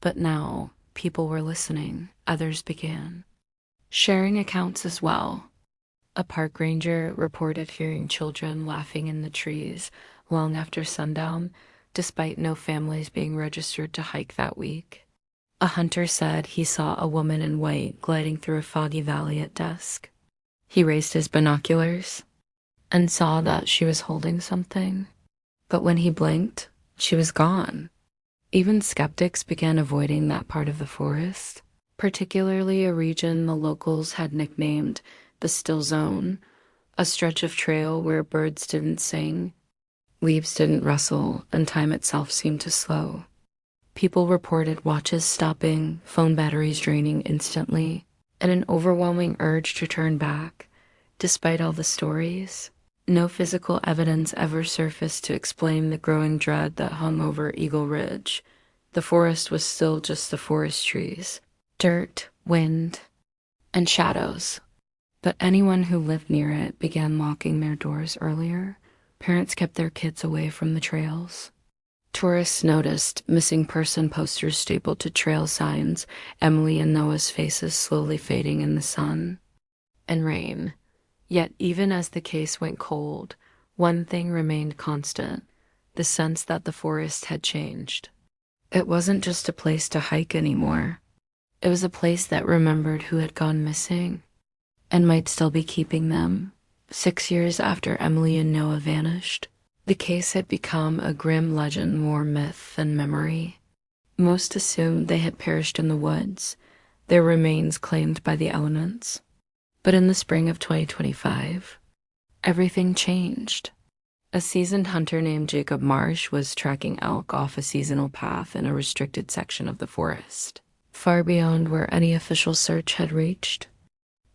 But now, people were listening. Others began sharing accounts as well. A park ranger reported hearing children laughing in the trees long after sundown, despite no families being registered to hike that week. A hunter said he saw a woman in white gliding through a foggy valley at dusk. He raised his binoculars and saw that she was holding something, but when he blinked, she was gone. Even skeptics began avoiding that part of the forest, particularly a region the locals had nicknamed the Still Zone, a stretch of trail where birds didn't sing, leaves didn't rustle, and time itself seemed to slow. People reported watches stopping, phone batteries draining instantly, and an overwhelming urge to turn back. Despite all the stories, no physical evidence ever surfaced to explain the growing dread that hung over Eagle Ridge. The forest was still just the forest trees, dirt, wind, and shadows. But anyone who lived near it began locking their doors earlier. Parents kept their kids away from the trails. Tourists noticed missing person posters stapled to trail signs, Emily and Noah's faces slowly fading in the sun and rain. Yet even as the case went cold, one thing remained constant: the sense that the forest had changed. It wasn't just a place to hike anymore. It was a place that remembered who had gone missing and might still be keeping them. 6 years after Emily and Noah vanished, the case had become a grim legend, more myth than memory. Most assumed they had perished in the woods, their remains claimed by the elements. But in the spring of 2025, everything changed. A seasoned hunter named Jacob Marsh was tracking elk off a seasonal path in a restricted section of the forest, far beyond where any official search had reached.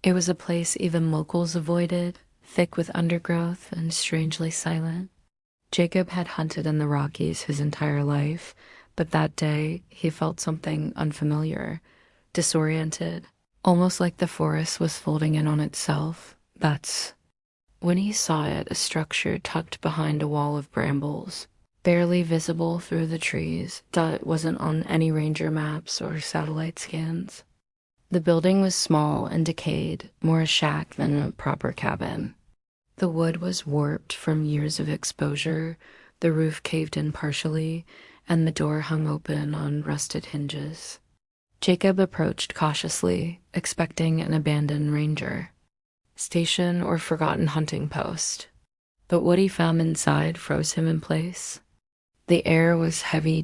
It was a place even locals avoided, thick with undergrowth and strangely silent. Jacob had hunted in the Rockies his entire life, but that day he felt something unfamiliar, disoriented, almost like the forest was folding in on itself. That's when he saw it, a structure tucked behind a wall of brambles, barely visible through the trees, that wasn't on any ranger maps or satellite scans. The building was small and decayed, more a shack than a proper cabin. The wood was warped from years of exposure, the roof caved in partially, and the door hung open on rusted hinges. Jacob approached cautiously, expecting an abandoned ranger station or forgotten hunting post. But what he found inside froze him in place. The air was heavy,